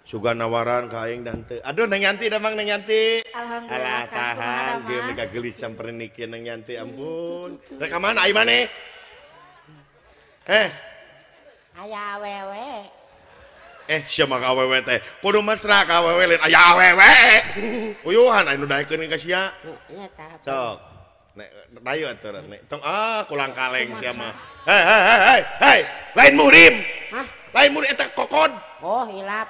Suga nawaran ka aing dan teu. Aduh Neng Yanti damang Neng Yanti. Alhamdulillah. Alah tahan dia mereka gelis samperin niki Neng Yanti ampun. Rekaman ai maneh? Aya awewe. Siapa ka awewe teh? Kudu mesra ka awewe lain aya awewe. Uyuhan anu daekeun ka sia. Iya tah. Sok. Nek dayu aturan nek. Tong kulang kaleng sia mah. Hei. Lain murim. Hah? Lain murim eta kokod. Oh, hilap.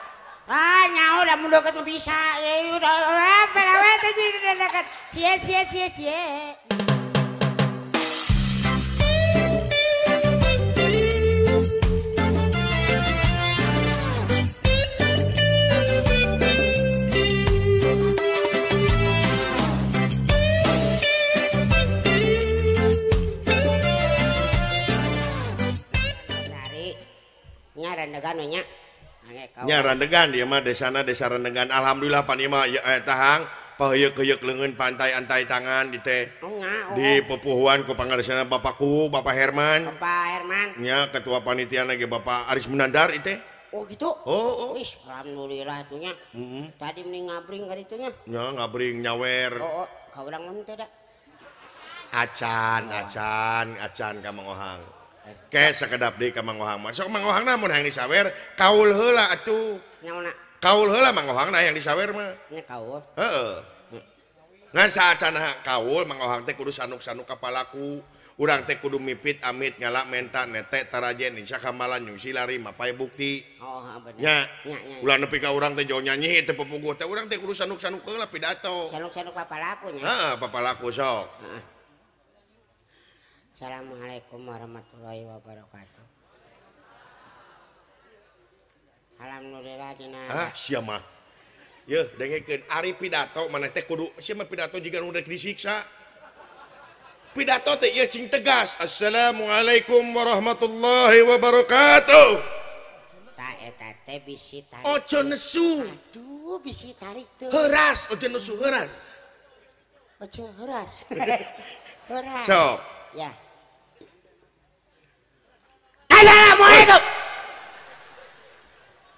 Nyaho udah mun deket bisa. Ya udah perawe teh jadi dekat. Cie. Dari nya rendegan nya. Nya randegan dia mah desana desa randegan. Alhamdulillah pan ieu mah tahang paheuyeuh-heuyeuh leungeun pantai antai tangan di teh. Di pepuhuan ku pangaresna Bapakku, Bapak Herman. Bapak Herman. Nya ketua panitia ge Bapak Aris Munandar ieu teh. Oh gitu? Oh. Wis, alhamdulillah atunya. Tadi mending ngabring ka ditu nya. Nya ngabring nyawer. Oh, ka urang mun teh da. Acan ka Mang Ohang. Ke sakedap deui ka Mang Ohang mah. Sok Mang Ohang namun hayang disawer, kaul heula atuh. Nyaona? Kaul heula Mang Ohang hayang disawer mah. Nya kaul. Heeh. Ngan saacana kaul Mang Ohang teh kudu sanuk-sanuk kapalaku. Urang teh kudu mipit amit nyala menta netek tarajen insya kamalan nyungsi lari mapai bukti. Oh, bener. Nya. Nya. Ulah nepi ka urang teh jauh nyanyi teh pepuguh teh urang teh kudu sanuk-sanuk heula pidato. Sanuk-sanuk papalaku nya. Heeh, papalaku sok. Heeh. Assalamualaikum warahmatullahi wabarakatuh. Alhamdulillah dina. Sia mah. Yeuh, dengekeun ari pidato maneh teh kudu sia mah pidato jiga nu rek disiksa. Pidato teh ieu cing tegas. Assalamualaikum warahmatullahi wabarakatuh. Ta eta teh bisi tarik. Ojo nesu. Aduh, bisi tarik teh. Heuras, ojo nesu heuras. Ojo heuras. Heuras. Sok. Ya. Assalamualaikum.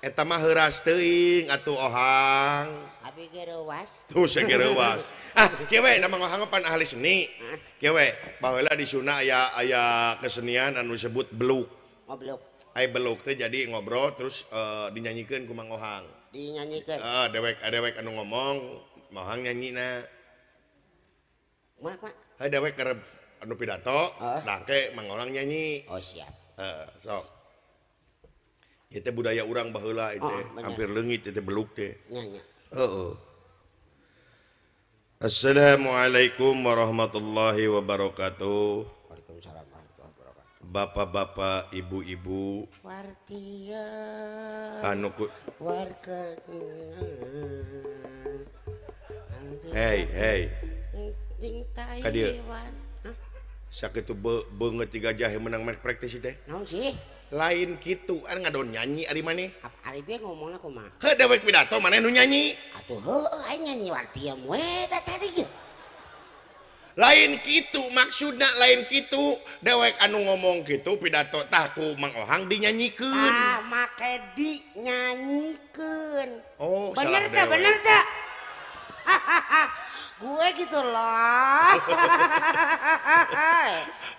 Eta mah heuras teuing atuh Ohang. Abi ge reuwas. Tuh sagereuwas. Kieu we nama Ohang pan ahli seni. Kieu we baheula di Sunda aya kesenian anu disebut beluk. Oh, beluk. Ai beluk teh jadi ngobrol terus dinyanyikeun ku Mang Ohang. Dinyanyikeun. Dewek anu ngomong, Mang Ohang nyanyina. Mak. Hai dewek kerep anu pidato, dangke Mang Ohang nyanyi. Oh, siap. Sok. Ieu teh budaya urang baheula ieu teh, hampir leungit ieu teh beluk teh. Nya. Heeh. Assalamualaikum warahmatullahi wabarakatuh. Waalaikumsalam warahmatullahi wabarakatuh. Bapak-bapak, ibu-ibu, Wartia. anu Warkena. Hei. Ding Ka dieu. Taiwan. Hah? Sakitu beungeut ti gajah menang make practice teh. Naon sih? Lain kitu, ari ngadon nyanyi ari maneh. Ari bieu ngomongna kumaha? Heuh dewek pidato maneh nu nyanyi. Atuh heueuh aing nyanyi wartia we tadi ge. Lain kitu maksudna lain kitu dewek anu ngomong kitu pidato tah ku Mang Ohang dinyanyikeun. Make dinyanyikeun. Oh, bener salah bener tak? Gue gitu loh.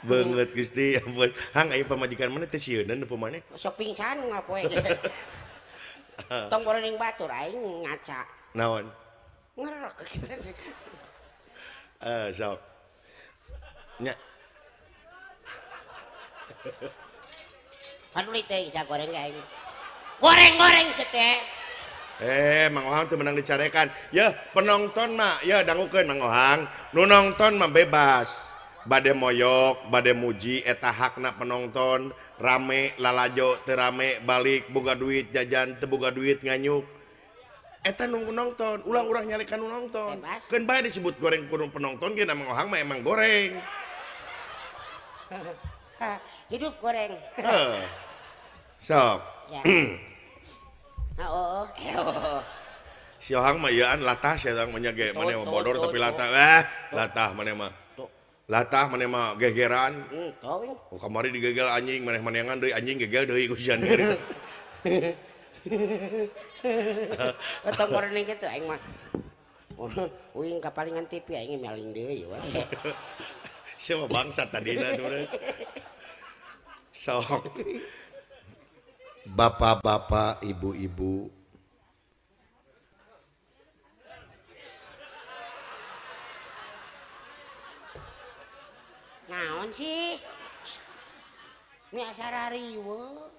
Banget Gusti ampun. Hang aya pamajikan mana teh sieuneuh nu maneh. Sok pingsan ngapoe. Tong goreng batur aing ngaca. Naon? Ngerok ke kita. Sok. Nya. Paduli teh bisa goreng ge aing. Goreng seteh. Mang Ohang teu menang dicarekan. Ya, penonton mah ya dangukeun Mang Ohang. Nu nonton mah bebas. Bade moyok, bade muji eta hakna penonton. Rame lalajo teu rame balik boga duit jajan teu boga duit nganyuk. Eta nu nonton, ulang urang nyalekan nu nonton. Keun bae disebut goreng kudu penonton ge Mang Ohang mah emang goreng. Hidup goreng. Sok. Ya. Oh. Si Ohang mah yeuan latah sia tang manya ge maneh mah bodor tapi latah. Latah maneh mah. Latah maneh mah gegeran. Oh kamari digegel anjing maneh maneangan deui anjing gegel deui ku sian. Tongkorening kitu aing mah. Uing kapalingan TV aing meling deui we. Siapa bangsa tadina tuh. Sok. Bapak-bapak, ibu-ibu. Naon sih? Ini acara riweuh.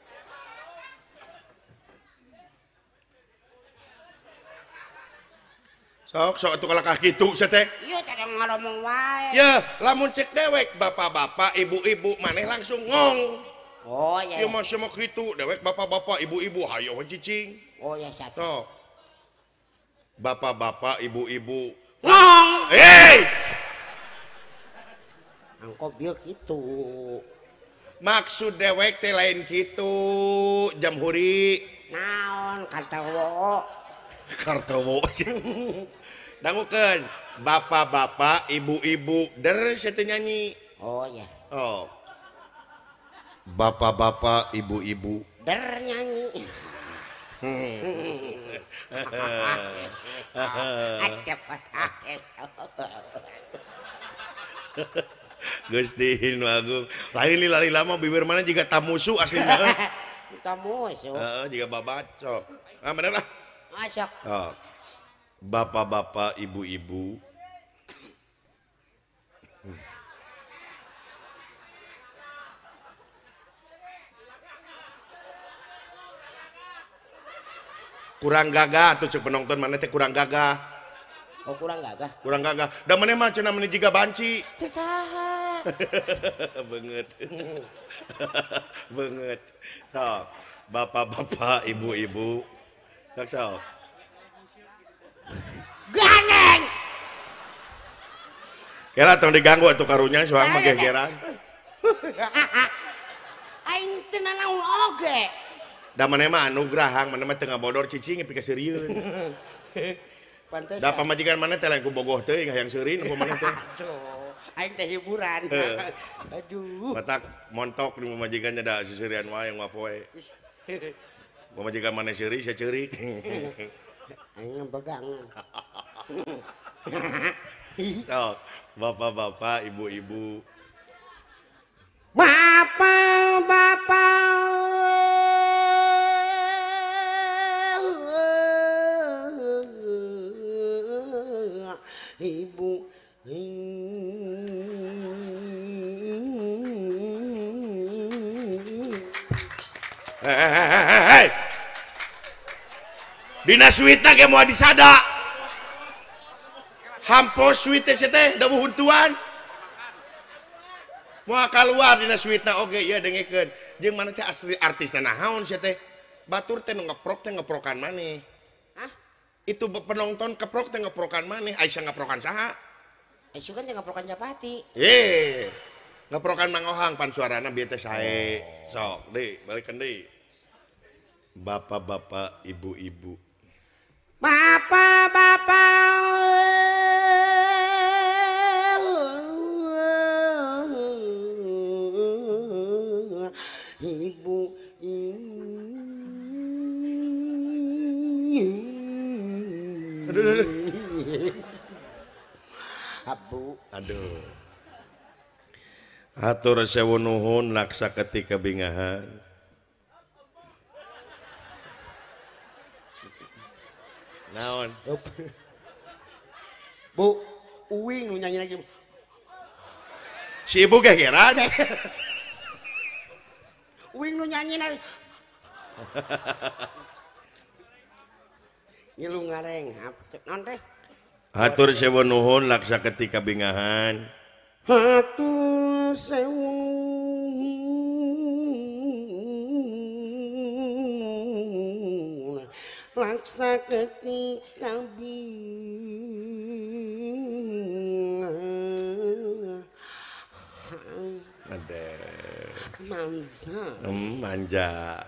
Sok atuh kalakah kitu sia teh. Ieu teh ngomong wae. Ya, lamun cek dewek bapak-bapak, ibu-ibu maneh langsung ngong. Oh ya. Ieu mah semua kitu, dewek bapak-bapak, ibu-ibu hayo we cicing. Oh ya satu. Sok. Bapak-bapak, ibu-ibu. Ngong. Hei! Angkot bieu kitu. Maksud dewek teh lain kitu, jamhuri. Naon kartawo. Kartowo. Dangukeun, bapak-bapak, ibu-ibu, der saya teh nyanyi. Oh ya. Oh. Bapak-bapak, ibu-ibu. Der nyanyi. Acep Gusti Hinu Agung. Lain lali lama bibir mana juga tamusu aslinya. Tamusu. Juga babaco. Ah bener lah. Masuk. Oh. Bapak-bapak, ibu-ibu. Kurang gagah tuh cek penonton mana teh kurang gagah. Oh kurang gagah. Kurang gagah. Da mana mah cenah mana jiga banci. Saha. Banget. Banget. Sok. Bapak-bapak, ibu-ibu. Sok. Ganeng. Kira tong diganggu atuh karunya soang mah gegeran. Aing teu nanaon oge. Da mana mah anugrah, mana mah teu ngabodor cicing pikeun seurieun. Pantes. Da pamajikan mana teh lain ku bogoh teuing hayang seurin ku mana teh. Aduh, aing teh hiburan. Aduh. Matak montok di pamajikannya da sisirian wae yang wapoe. Pamajikan mana seuri sia ceurik. Aing begangan. Sok, bapak-bapak, ibu-ibu. Ibu Hei. Dina suitna ge moal disada. Hampos suite teh da buhuntuan. Moal kaluar dina suitna oge ieu dengekeun. Jeung mana teh asli artisna naon sia teh? Batur teh nu ngeprok teh ngeprokan maneh. Hah? Itu penonton keprok teh ngeprokan maneh, Aisyah ngeprokan saha? Aisyah kan teh ngaprokan Japati. Ngeprokan Mang Ohang pan suarana bieu teh sae. Sok, deui, balikeun deui. Bapak-bapak, ibu-ibu. Ibu Abu. Aduh. Hatur sewu nuhun laksa ketika bingahan. Naon? Bu, uing nu nyanyi lagi. Si ibu gegeran. Uing nu nyanyi lagi. Ngilu ngareng, naon teh? Hatur sewu nuhun laksa ketika bingahan. Hatur sewu laksa ketika bingahan. Ada Manja.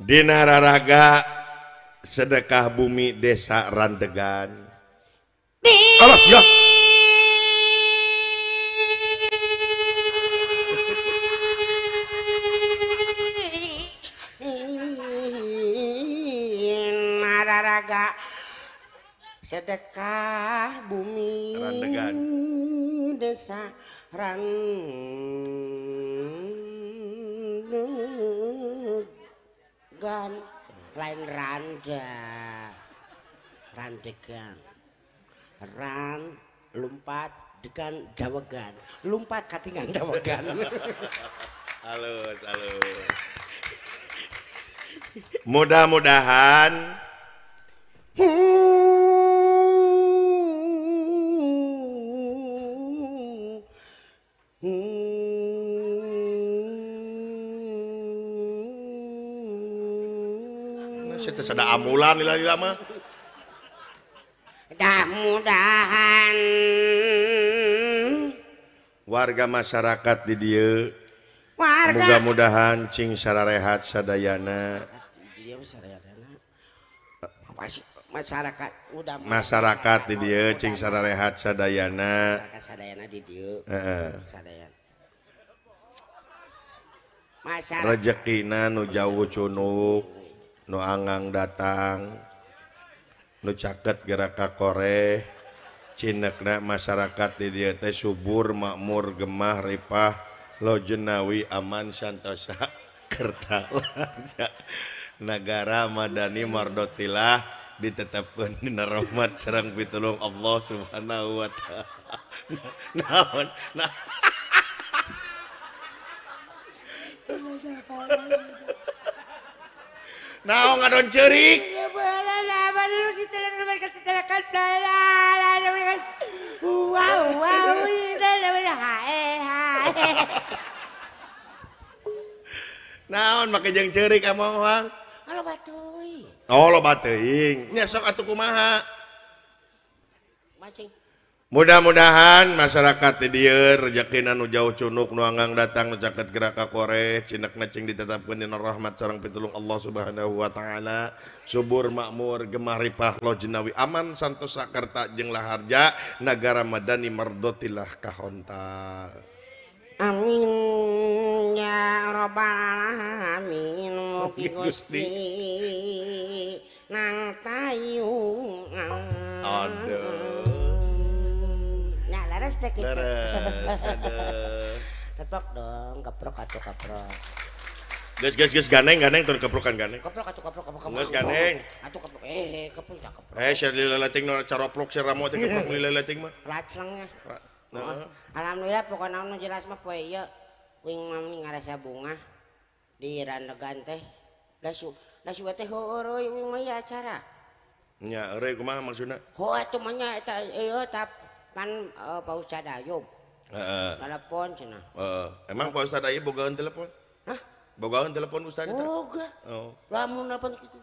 Dina raraga sedekah bumi desa Randegan. Allah ya. raraga sedekah bumi Randegan. desa randegan lain randegan lumpat degan dawegan lumpat katingan dawegan. Halus. Mudah-mudahan saya ada amulan lila mah. Mudah-mudahan Warga masyarakat di dieu mudah-mudahan cing sararehat sadayana. Masyarakat di dieu cing sararehat sadayana. Di dieu. Rezekina nu jauh cunuk, nu angang datang, nu caket gerak ka koreh, cinekna masyarakat di dieu teh subur, makmur, gemah, ripah, lojenawi, aman, santosa, kertalarja, negara madani mardotilah ditetapkan dina rahmat sareng pitulung Allah Subhanahu wa taala. Naon ngadon ceurik? Naon make jeung ceurik among. Halo batuy. Oh loba teuing. Nya sok atuh kumaha? Masing. Mudah-mudahan masyarakat di dieu rezekina nu jauh cunuk, nu anggang datang, nu caket gerak ka koreh, cinekna cing ditetapkeun dina rahmat sareng pitulung Allah Subhanahu wa taala, subur, makmur, gemah, ripah, lojenawi, aman, santosa, karta jeung laharja, nagara madani mardotilah kahontal. Amin ya rabbal alamin. Mugi Gusti nang tayung. Aduh. Nah, laras teh kitu. Laras, aduh. Keprok dong, keprok. Geus ganeng tur keprokan ganeng. Keprok. Geus ganeng. Atuh keprok. Keprok. Sia lileleting nu caroplok si Ramo teh keprok lileleting mah. Laclengnya. Nah. Alhamdulillah pokoknya nu jelas mah poe ieu wing mami ngarasa bunga di randegan teh. Da suga teh heueuh wing mah ieu acara. Nya eueuh kumaha maksudna? Ho atuh mah nya eta ieu tap pan Pak Ustad Ayub. Telepon cenah. Emang Pak Ustad Ayub bogaan telepon? Hah? Bogaan telepon Ustad eta? Boga. Oh. Lamun telepon kitu.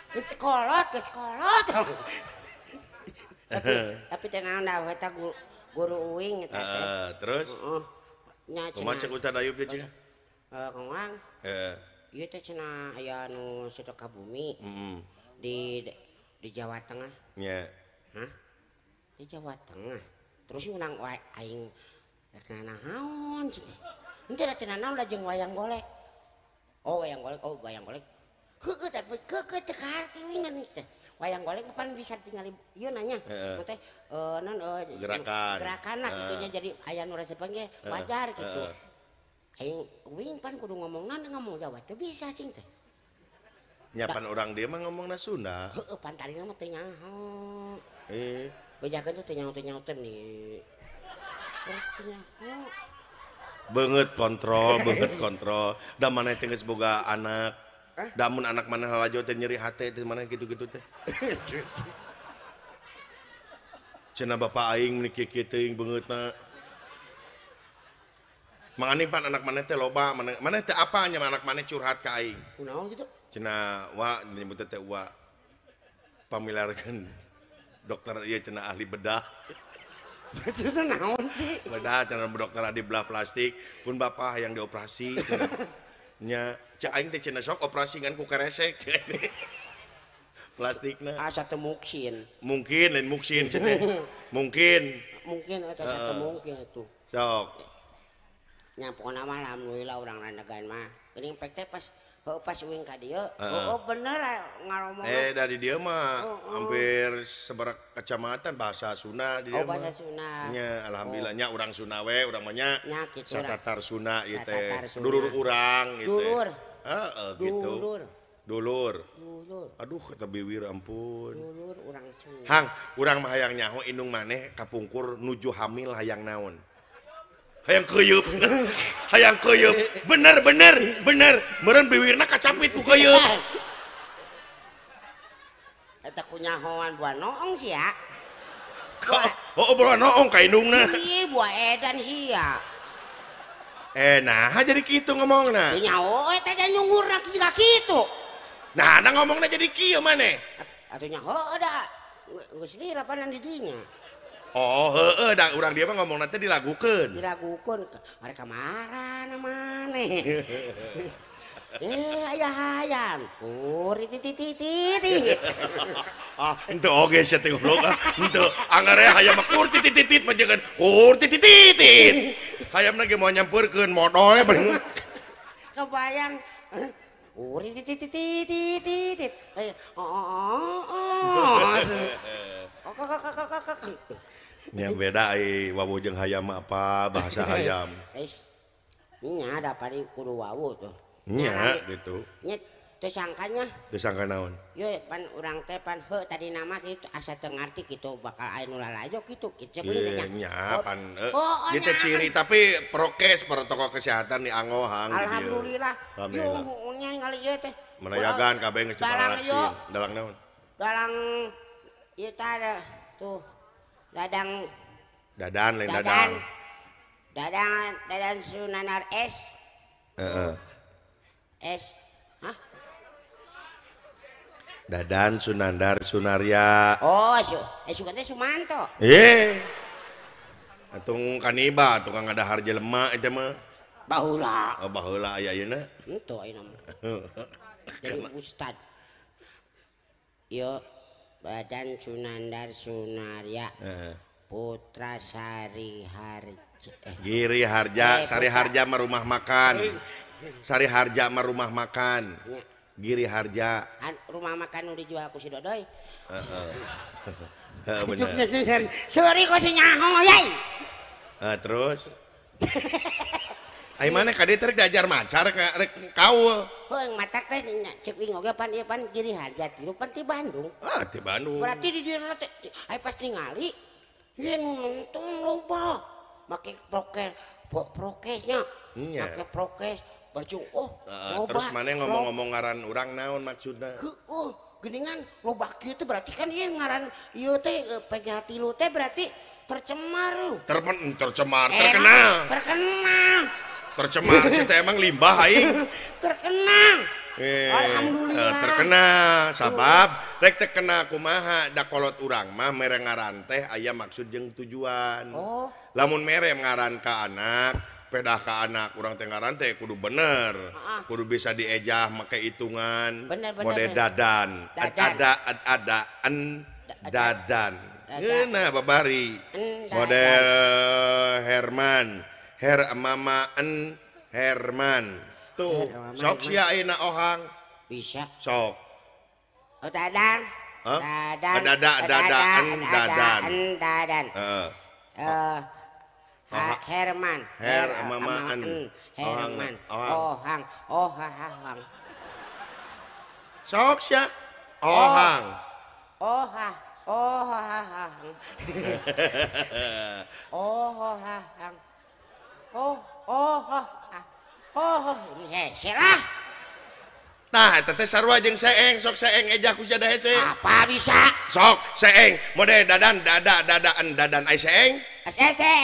Geus kolot. Tapi teh naon da eta guru uing eta teh. Terus? Nya Kumaha cek Ustad Ayub teh cenah? Kang Wang. Ieu teh cenah aya nu sedekah bumi. Di Jawa Tengah. Nya. Hah? Di Jawa Tengah. Terus urang aing rek naon cenah. Henteu da teh naon da jeung wayang golek. Wayang golek. Heueuh da keukeut teh karti wingan teh. Wayang golek pan bisa tinggali ieu nanya. Teh gerakan lah kitunya jadi aya nu resepan ge wajar gitu. Aing wing pan kudu ngomong Jawa teh bisa cing teh. Nya pan urang dieu mah ngomongna Sunda. Heueuh pan tarina mah teh nyaho. Bejakeun teh nyaho nih. Teh nyaho. Beungeut kontrol. Da maneh teh geus boga anak. Damun anak maneh lalajo teh nyeri hate teh maneh gitu-gitu teh. Cenah bapak aing meuni kieu teuing beungeutna. Mangani pan anak maneh teh loba, maneh teh apa nya anak maneh curhat ka aing. Kunaon gitu? Cenah wa nyebut teh wa. Pamilarkeun dokter ieu cenah ahli bedah. Maksudna naon sih? Bedah cenah dokter adi belah plastik, pun bapak yang dioperasi cenah. Nya cek aing teh cenah sok operasi ngan ku keresek plastikna. Asa teu mungkin. Mungkin lain muksin cenah. Mungkin eta satu mungkin itu. sok. nya pokona mah alhamdulillah urang randagan mah geuning pek teh pas uing ka dieu bener ngaromong dari dia mah hampir seberapa kecamatan bahasa Sunda di dia bahasa Sunda nya alhamdulillah nya urang Sunda we urang mah nya satatar Sunda ieu teh dulur urang gitu gitu dulur aduh kata biwir ampun dulur urang Sunda hang urang mah hayang nyaho indung maneh kapungkur nuju hamil hayang naon hayang kuyup hayang kuyup bener meureun biwirna kacapit ku kuyup eta kunyahoan buah noong sia buah noong ka indungna ieu buah edan sia nah jadi kitu ngomongna nyaho eta nya nyungurna siga kitu nah ngomongna jadi kieu maneh atuh nyaho da geus lila panan di dinya heueuh da urang dia mah ngomongna teh dilagukeun are kamaran maneh aya hayam titititit henteu oge sia teh goblok henteu angare hayam mah kur titititit mah jangan kur titititit hayamna ge moal nyampeurkeun modoe kebayang titititit nya beda wawu jeung hayam apa bahasa hayam nya ada pari kudu wawu tuh nya gitu nya teu sangkanya teu sangka naon ye pan urang teh pan tadi nama kitu asa teu ngarti kitu bakal aya nu lalajo kitu nya pan ieu teh ciri tapi prokes protokol kesehatan di Angohang alhamdulillah yo nya ningali ieu teh menayagan kabeh geus vaksin dalang naon dalang ieu teh tuh dadan lain dadan Sunanar S Dadan Sunandar Sunaria suka teh Sumanto atung kaniba tukang ada harja lemak itu mah baheula aya ayeuna henteu ayeuna mah jadi ustad yo Dadan Sunandar Sunaria Putra Sari Harja Giri Harja Sari Harja mah rumah makan Sari Harja mah rumah makan Giri Harja rumah makan nu dijual ku si Dodoy bener sorry ku si nyaho yai terus ai mana ka dieu teh diajar macar rek kaul heuh matak teh ceuk ing oge pan ieu pan Giri Harja tilu pan ti Bandung ti Bandung berarti di dieu teh ai pas ningali yen nonton loba make prokesnya make prokes baju terus mana ngomong-ngomong ngaran urang naon maksudna geuningan loba kieu teh berarti kan ieu ngaran ieu teh PGH tilu teh berarti tercemar tercemar sih teh emang limbah aing terkenang alhamdulillah terkena sabab rek teh kena kumaha da kolot urang mah mere ngaran teh aya maksud jeung tujuan lamun mere ngaran ka anak pedah ka anak urang teh ngaran teh kudu bener kudu bisa diejah make hitungan mode dadan ada dadan ngeuna babari model Herman Mama Herman tuh sok sia ayeuna ohang bisa sok dadan Herman ohang sok sia ohang silah nah teteh sarua jeung seeng sok seeng eja ku sada hese apa bisa sok seeng mode dadan ai seeng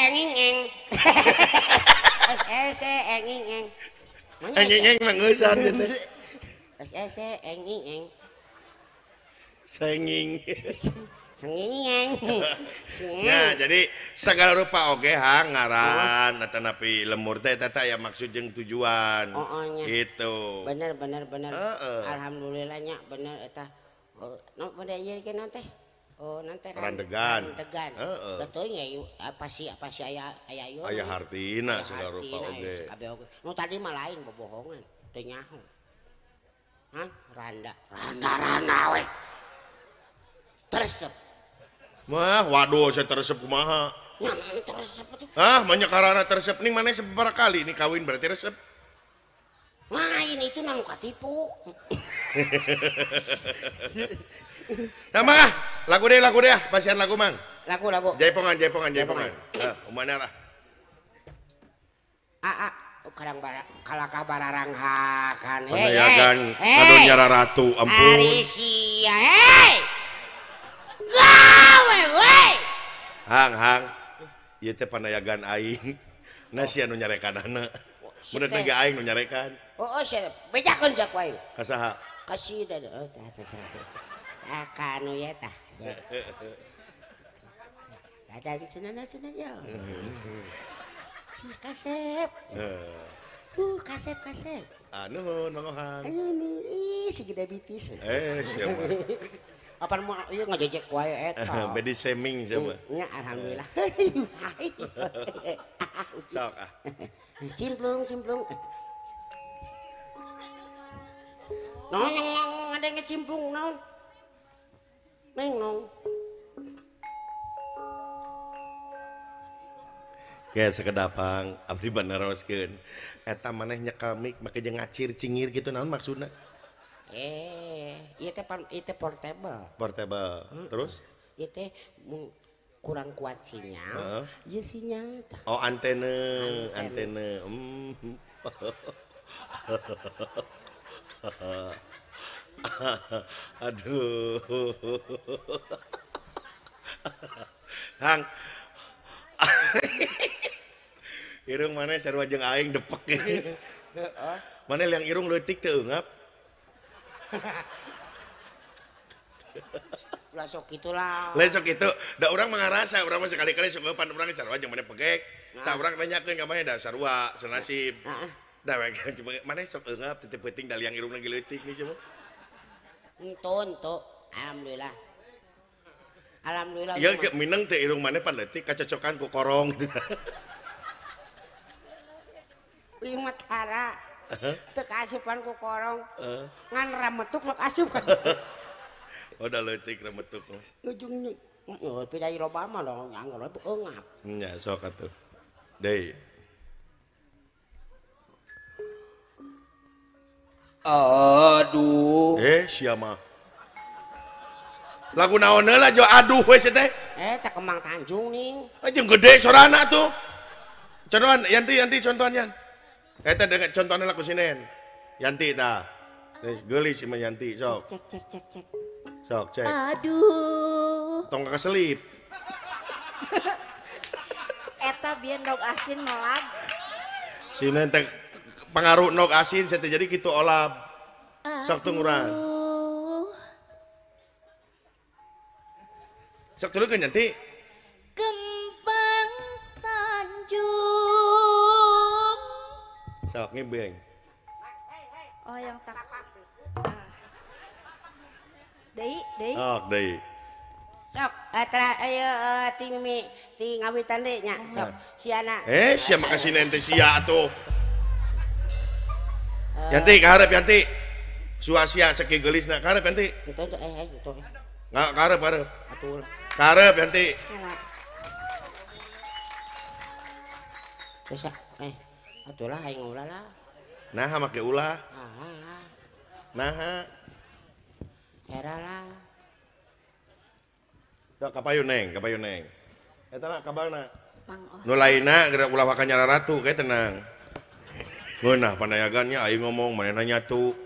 enging enging mangeusan teh enging senging senging nah jadi segala rupa oge hang ngaran atanapi lemur teh eta aya maksud jeung tujuan gitu bener alhamdulillahnya bener eta no pada ieu kenal teh Oh, nanti Randegan. Randegan. Heeh. Betul nya apa sih aya ieu. Aya hartina segala rupa oge. Kabeh oge. Nu tadi mah lain bobohongan. Teu nyaho. Hah? Randa we. Teresep. Mah waduh saya teresep kumaha. Nya teresep tuh. Ah, banyak karana teresep ning maneh sabaraha kali ini kawin berarti resep. Main itu nanu katipu. Nah, mah, lagu deh, pasian lagu mang. Lagu. Jaipongan. Umana lah. Kadang kalaka bararang hakan. Panayagan, aduh nyara ratu, ampun. Arisia, gawe, we. Hang. Ieu teh panayagan aing. Nasi anu nyarekanana. Bener teh aing nu nyarekan. Oh, siap. Bejakeun jak wae. Kasaha? Kasih dah. Oh, tah. Kanu ya tah. Dadan cenana ya. Si kasep. Kasep. Anu nongohan. Ayo nu si gede bitis. Siapa? Apa mau ieu ngajejek wae eta. Body shaming siapa? Nya alhamdulillah. Sok Cimplung. Nong ada yang ngecimplung naon? Nong. Kayak sekedapang abdi banaroskeun. Eta maneh nyekel mik make jeung ngacir cingir gitu naon maksudna? Ieu teh portable. Terus? Ieu teh kurang kuat sinyal. Ieu sinyal tah. Oh, antena. Aduh. Hang. Irung mana sarua jeung aing depek. Mana yang irung leutik teu eungap. Ulah sok gitulah. Lain sok kitu, da urang mah ngarasa, urang mah sekali-kali sok ngeupan urang sarua jeung maneh pegek. Tah urang nanyakeun ka maneh da sarua senasib. Da we cuma maneh sok eungap teu penting da liang irung lagi leutik nih cuma. Entu. Alhamdulillah. Ieu mineng teh irung maneh pan leutik kacocokan ku korong gitu. Ieu mah tara. Teu kaasupan ku korong. Ngan rametuk sok asup ka. Oh, da leutik rametuk. Ujungnya pindah loba mah dong anggar eungap. Nya sok atuh. Deui. Aduh. Sia mah. Lagu naon heula jo aduh we teh. Tak Kemang Tanjung ning. Jeung gede sorana tuh. Contohan Yanti contohan Yan. Eta dengan contohna lagu sinen. Yanti tah. Geulis si Yanti sok. Cek. Sok cek. Aduh. Tong keselip. Eta biar dog asin melag. Sinen teh pengaruh nog asin saya jadi gitu olap. Sok tungguran. Sok turunkeun Yanti. Kembang Tanjung. Sok ngibeng. Oh yang tak. Deui. Sok deui. Sok ti ngawitan deui nya. Sok siana. Sia makasih nente sia atuh. Yanti kaharep Yanti. Suasia saking geulisna kaharep Yanti. Itu. Nggak kaharep. Atuh lah. Kaharep Yanti. Bisa atuh lah aing ulah lah. Nah make ulah. Nah. Era lah. Sok kapayu neng. Eta na kabarna. Mang Nu lainna geura ulah ka nyara ratu kae tenang. Geunah panayagannya aing ngomong manehna nyatu.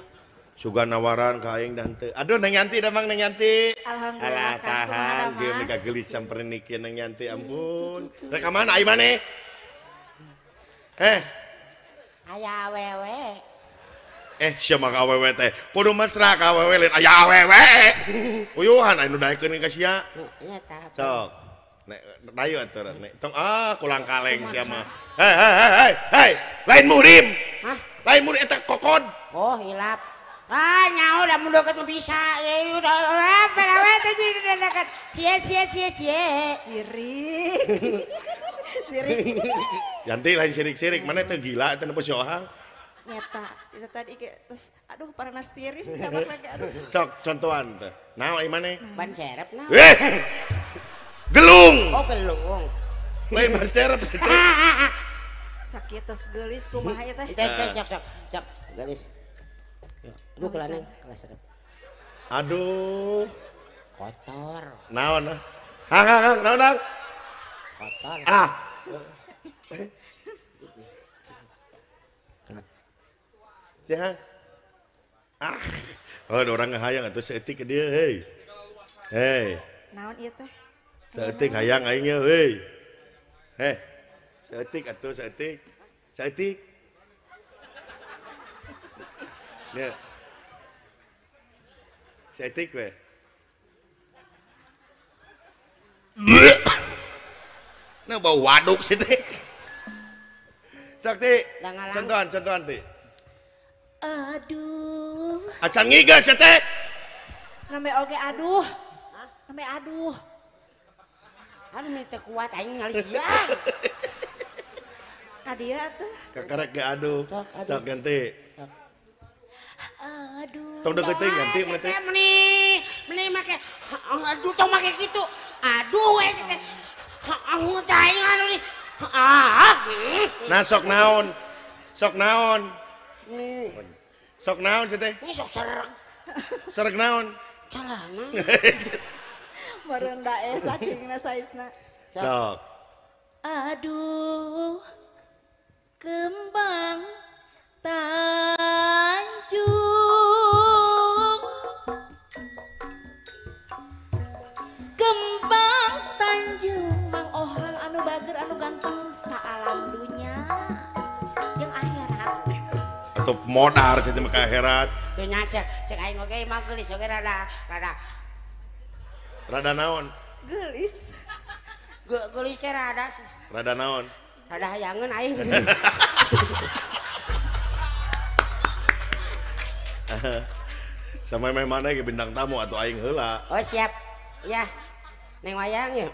Suga nawaran ka aing dan teu. Aduh Neng Yanti da Mang Neng Yanti. Alhamdulillah. Alah tahan geus mika geulis sampereun niki Neng Yanti ampun. Rek ka mana ai maneh? Aya awewe. Sia mah ka awewe teh. Kudu mesra ka awewe lain aya awewe. Uyuhan anu daekeun ka sia. Nya tah. Sok. Nek dayu atuh nek. Tong kulang kaleng sia mah. Hei. Lain murim. Hah? Lain murim eta kokod. Oh, hilap. Ah, nyaho udah mau deket bisa. Ya udah apa tadi udah dekat. Cie. Sirik. Sirik. Ganti lain sirik-sirik mana teu gila teu nepi si Ohang. Nyata, itu tadi kayak terus aduh panas tiris cabak lagi aduh. Sok contohan teh. Naon ieu maneh? Ban serep nah. Gelung. Oh gelung. Lain ban serep. Sakit tos geulis kumaha eta? Sok. Galis. Aduh kelaneng, kelas serep. Aduh. Kotor. Naon? Hang, naon? Kotor. Siang. Oh, ada orang ngehayang atuh seetik ke dia, hei. Hei. Naon ieu teh? Seetik hayang aing ge, hei. Heh. Seetik atuh seetik. Seetik. Ya. Seetik we. Nah bau waduk sih teh. Sakti. Contohan ti. Aduh. Acan ngigas ya teh. Namanya oge aduh. Namanya aduh. Aduh ini teh kuat aing ngalis ya. Kadia tuh. Kakarek ge aduh. Sok ganti. Aduh. Tong deketing ganti mana teh. Meni make aduh tong make kitu. Aduh we teh. Aku aing anu nih. Nah sok naon? Sok naon? Nih. Sok naon sih teh? Ini sok serek. Serek naon? Calana. Merendah cacingna saisna. Sok. Aduh. Kembang Tanjung. Kembang Tanjung Mang Ohang anu bager anu ganteng saalam dunya jeung akhirat. Atau modar sih mah ka akhirat. Tuh nyacek cek aing oge mah geulis oge rada Rada naon? Geulis. geulis teh rada Rada naon? rada hayangeun aing. Sama mana ge bintang tamu atau aing heula. Oh siap. Ya. Neng wayang ya.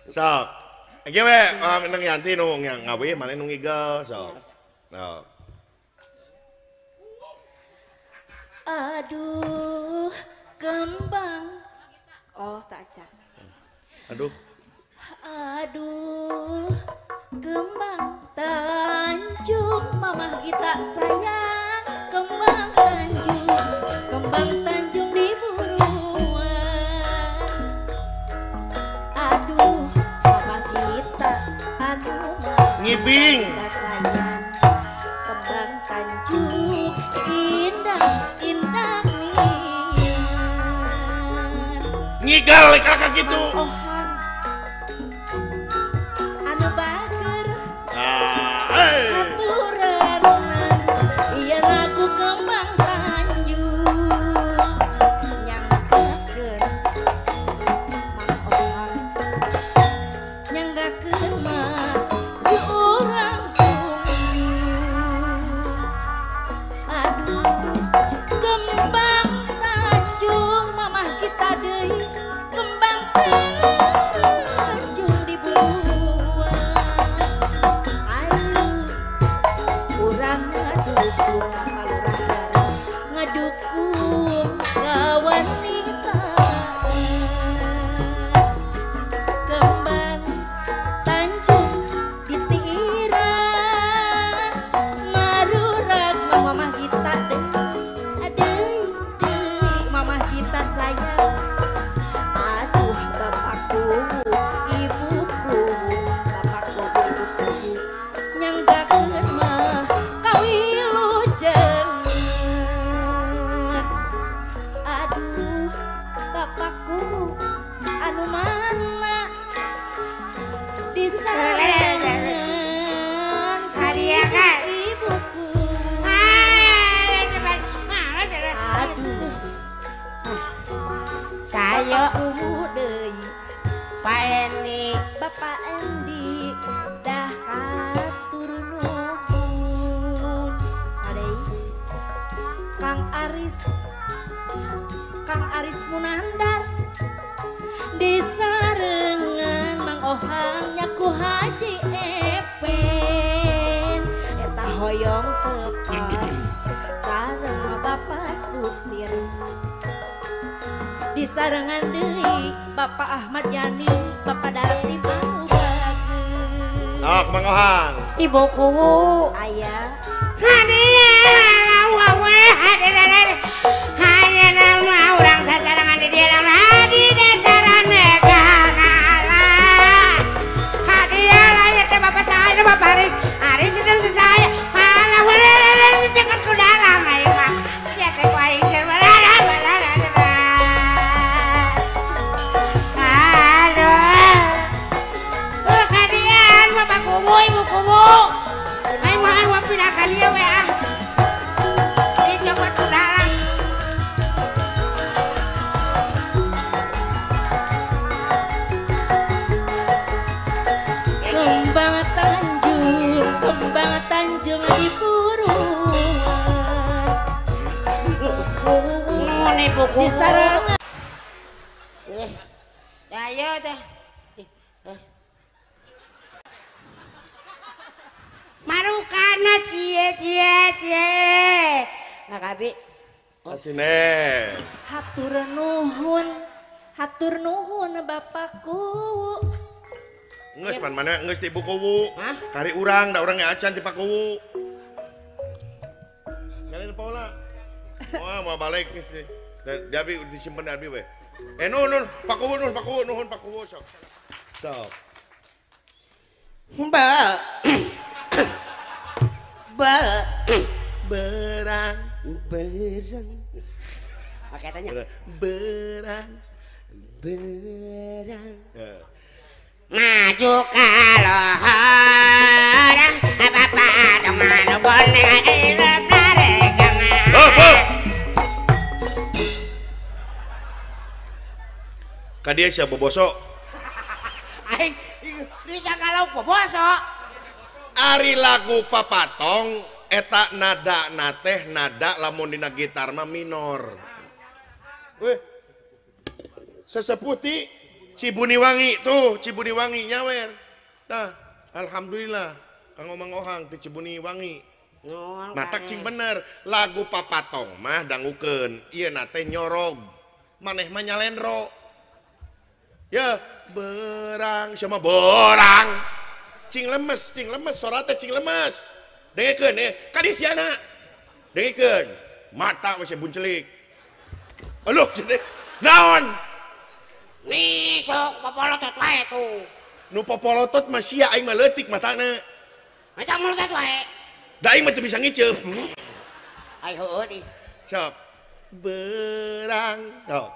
Sok. Ge we nang Yanti nu ngawi mana nu ngigel sok. Sok. Aduh, kembang. Oh, tak acak. Aduh. Aduh, kembang Tanjung, mamah kita sayang. Kembang Tanjung di buruan. Aduh, mamah kita, aduh Ngibing. kita sayang. Kembang Tanjung, indah nian. Ngigal kakak gitu. Ohang anu bager aturanan ieu lagu kembang Tanjung nyanggakeun Mang Ohang nyanggakeun mah di urang Tunjung. Aduh kembang Tanjung mamah kita deui kembang Tanjung di buruan. Ayo urang ngadukung kalurang ngadukung kawanita. Kembang Tanjung ditiran marurag mamah kita deui mamah kita sayang. Aduh bapakku, ibuku, nyanggakeun mah kawilujengan. Aduh bapakku, anu mana disarangan Hadiah, Kak. ibuku. Aduh Sayo bapakku deui. Pak Endi. Bapak Endi dah katur nuhun. Aris, Kang Aris Munandar, disarengan Mang Ohang nyaku Haji Epen, eta hoyong tepat sareng Bapak Supir, disarengan deui Bapak Ahmad Yani, Bapak Darti Anu Bageus. Nok Mang Ohang. Ibuku Ayah hadiah wawe hanya nama orang sasarangan di dia di dasaran negara hadiah lahir ke bapak saya bapak Aris itu saya mana boleh cekat ke dalam ayo mah siapa yang paling cerdas aduh hadiah bapak kubu ibu kubu ayo makan wapinakan dia weh dicokot ke dalam Kembang Tanjung di Puruan, nune buku di sarangan ayo dah marukana cie ngakabi Asine. hatur nuhun Bapakku. Nges pan mana nges ti buku. Hah? Kari urang da urang acan ti pakuwu. Galin Paula. Wah, mau balik geus teh. Dabi disimpen abi we. Nun pakuwu nuhun pakuwu sok. Sok. Mbak Berang. Oke tanya Berang. maju kalohor bapak teman boneng hidup dari Kadia siapa boboso? aing bisa kalau boboso Ari lagu papatong eta nada nateh nada lamun dina gitar mah minor. Weh. Sesepuh ti Cibuni Wangi tuh, Cibuni Wangi nyawer. Tah, alhamdulillah Kang Mang Ohang ti Cibuni Wangi. Matak cing bener, lagu papatong mah dangukeun, ieu na teh nyorog. Maneh mah nyalenro. Ya, berang sama borang. Cing lemes, sorate cing lemes. Dengekeun kadisiana. Dengekeun, mata masih buncelik. Aluk cenah. Naon? nih sok popolotot wae tuh Nu popolotot mah sia aing mah leutik matana. macam molotot wae Da aing mah teu bisa ngiceup. ai heueuh di Sok. Berang. Sok.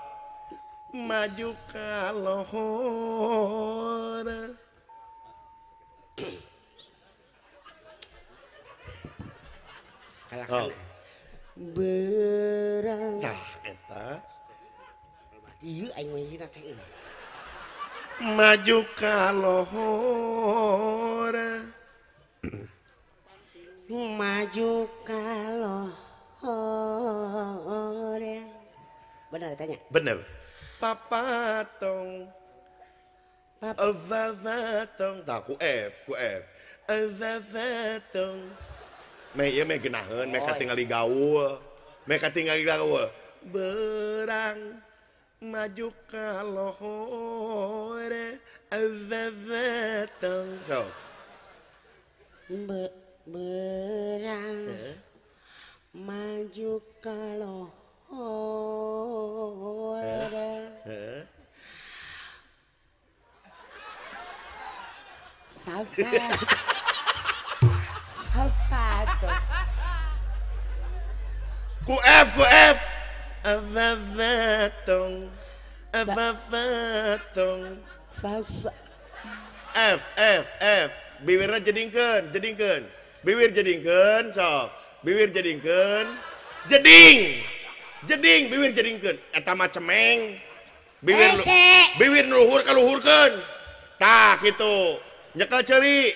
Maju ka lohor. kalaksana berang Tah eta ieu aing mah ieu teh maju ka lohor. maju kalohor benar tanya Bener. Papatong. Avavatong. Tah ku F. Avavatong. Meh ieu meh geunaheun, meh katingali gaul. Berang maju ka lohor. Avavatong. Sok. berang maju kalohor Ku F. Avavatong. F. Bibirna jedingkeun. Bibir jedingkeun sok. Bibir jedingkeun. Jeding, bibir jedingkeun. Eta mah cemeng. Bibir nuhur kaluhurkeun. Tah kitu. Nyekel ceuli.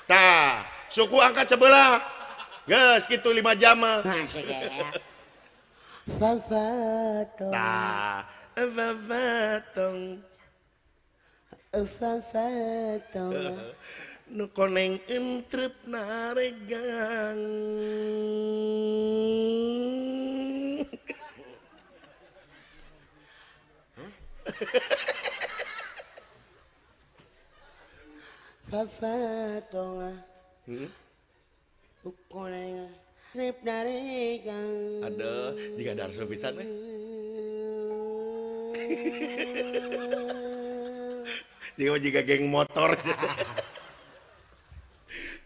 Tah, suku angkat sebelah. Geus kitu 5 jam mah. Fafatong. Tah, fafatong. Fafatong. Nu koneng entrep naregang. Fafatong. Koneng entrep naregang. Aduh, jika darso pisan we. Jika geng motor.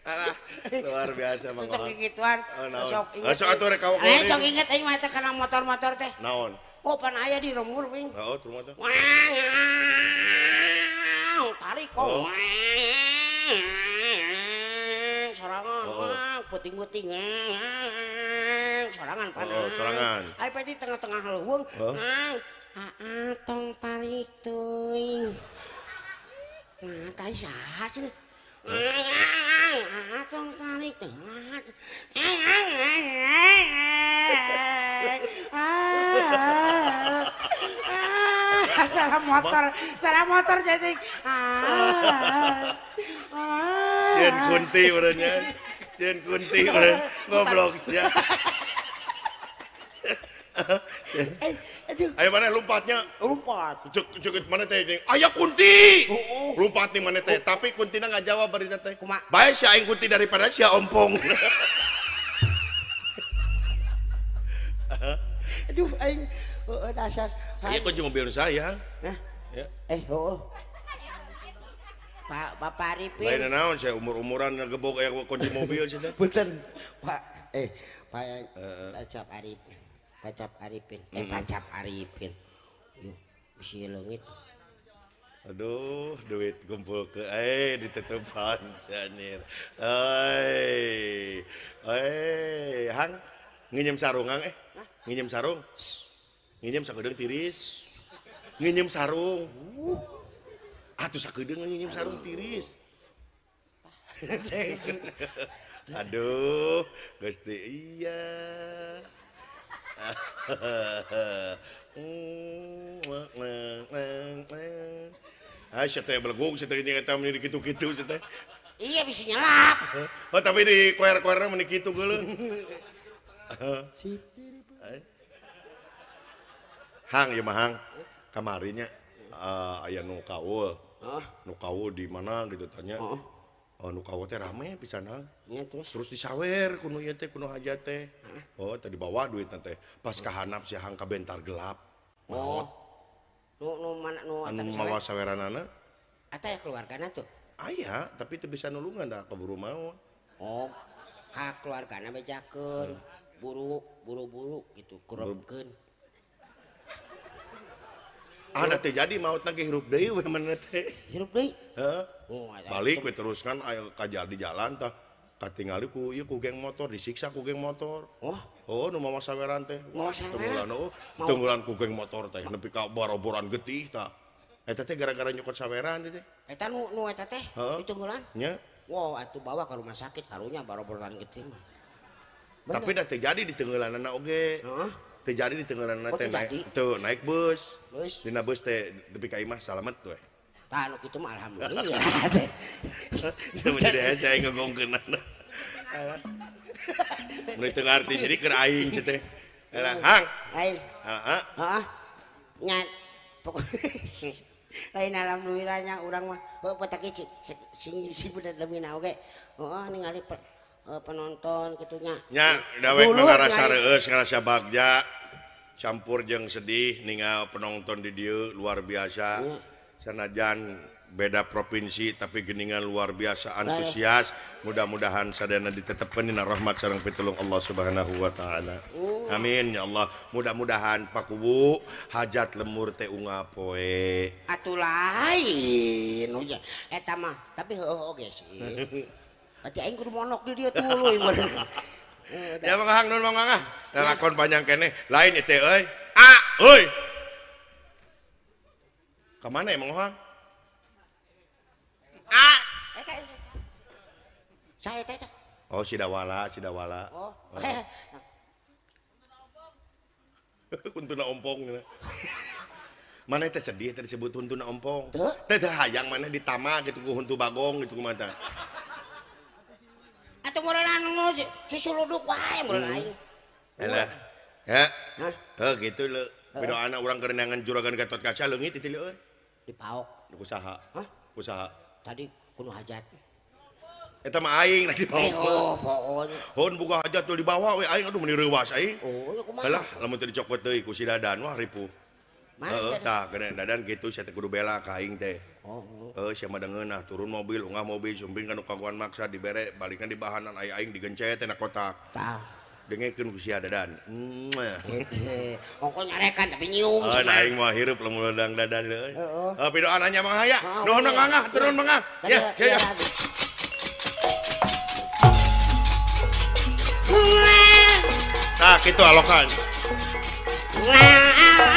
Alah, luar biasa Mang Untuk Ohang. gituan. Oh, naon. Sok Sok atuh rek kawo. Sok inget aing mah teh kana motor-motor teh. Naon? Oh, pan aya di remur wing. Oh, tuh motor. Tarik kok. Oh. Sorangan, puting-puting. Sorangan pan. Oh, sorangan. Ai peti tengah-tengah leuweung. Oh. Tong tarik teuing. Nah, tai saha cenah. Tong tarik teh. Cara motor jadi. Sieun kunti urangnya. Sieun kunti urang goblok sia. Aduh, Ayo mana lompatnya? lompat. Cek mana teh jeung aya kunti. Oh. Lompat di mana teh, tapi kuntina enggak jawab bari teh. Kumaha? Bae si aing kunti daripada si ompong. Aduh, aing dasar. Iya kunci mobil saya. Hah? Ya. Pak Bapak Arifin. Lain naon saya umur-umuran ngegebok aya kunci mobil sih teh. Punten, Pak. Pak Pacap Arifin. Pacap Arifin. Pacap Arifin. Yuk, bisi leungit. Aduh, duit kumpul ke ditutupan sanir. Hang nginjem sarung hang nginjem sarung. Nginjem sakedeung tiris. Nginjem sarung. Atuh sakedeung nginjem sarung tiris. Aduh, Gusti iya. Saya teh beleguk, saya teh nyata meni kitu-kitu saya teh. Iya bisa nyelap. Oh tapi di koer-koerna meni kitu geuleuh. Hang ya mah hang. Kamarinya aya nu kaul. Nu kaul di mana gitu tanya. Nu kaul teh rame pisan hang. Ya terus. Terus disawer kuno ieu teh kuno hajat teh. Oh tadi bawa duitna teh. Pas kahanap si hang kabentar gelap. Oh. Nu mana nu Anu mawa saweranana? Ata ya keluargana tuh. Aya, tapi teu bisa nulungan dah keburu mau. Oh. Ka keluargana bejakeun. Buru-buru gitu kurepkeun. Ada teh jadi maut lagi hirup deui we mana teh. Hirup deui. Heeh. Oh, Balik we teruskan aya kajar di jalan tah. Katingali ku ieu ku geng motor disiksa ku geng motor. Oh, nu mawa saweran teh. Mawa saweran. Tunggulan ku geng motor teh nepi ka baroboran getih tah. Eta teh gara-gara nyokot saweran teh. Eta nu eta teh ditunggulan. Nya. Wow, atuh bawa ka rumah sakit karunya baroboran getih mah. Tapi da teh jadi di teungeulanana oge. Heeh. Teh jadi di teungeulanana teh naik bus. Dina bus teh tepi ka imah salamet we. Tah nu kitu mah alhamdulillah teh. Jadi saya ngegongkeun. Mun teu ngarti jadi keur aing teh. Hang. Lain. Heeh. Heeh. Nya lain alhamdulillahnya urang mah pataki si bener demina oge. Heeh ningali penonton kitunya. Nya dawek ngarasa reueus ngarasa bagja campur jeung sedih ningal penonton di dieu luar biasa. Sanajan beda provinsi tapi geningan luar biasa antusias. Mudah-mudahan sadayana ditetepkeun dina rahmat sareng pitulung Allah Subhanahu wa taala. Amin ya Allah. Mudah-mudahan Pak Kubu hajat lemur teh ungap poe. Atuh lain eta mah tapi heueuh oge sih. Berarti aing kudu monok di dieu tuluy meureun. Ya Mang Hang nun Mang Hang. Lakon panjang keneh. Lain ieu teh euy. Euy. Ka mana ya Mang Hang? Saya eta. Oh, Sidawala. Oh. Huntuna ompong. Mana teh sedih teh disebut huntuna ompong. Teu. Teh hayang mana ditama gitu ku huntu bagong gitu kumaha. Atuh meureun anu si suluduk wae meureun aing. Alah. Ya. Hah? Gitu le. Bidoana urang kerenangan juragan Gatot Kaca leungit itu euy. Dipaok. Kusaha? Hah? Kusaha? Tadi kuno hajat. Eta mah aing nah dibawa. Pokoknya. Hon buka hajat tuh dibawa we aing aduh meni reuwas aing. Oh, ya kumaha? Alah, lamun teu dicokot teuy ku si Dadan wah ripuh. Mana? Tah kena Dadan kitu sia teh kudu bela ka aing teh. Oh. Sia mah dengeunah turun mobil, unggah mobil, sumping kana kaguan maksa dibere, balikan di bahanan aing digencet tina kotak. Tah. Dengekeun ku si Dadan. Pokoknya nyarekan tapi nyium Oh, cenah. aing mah hirup lamun udang Dadan euy. Heeh. Pidoan anya mah aya. Ah, Nuhun boleh. mangga, turun mangga. Ya, ya. Nah, gitu alokan. Nah,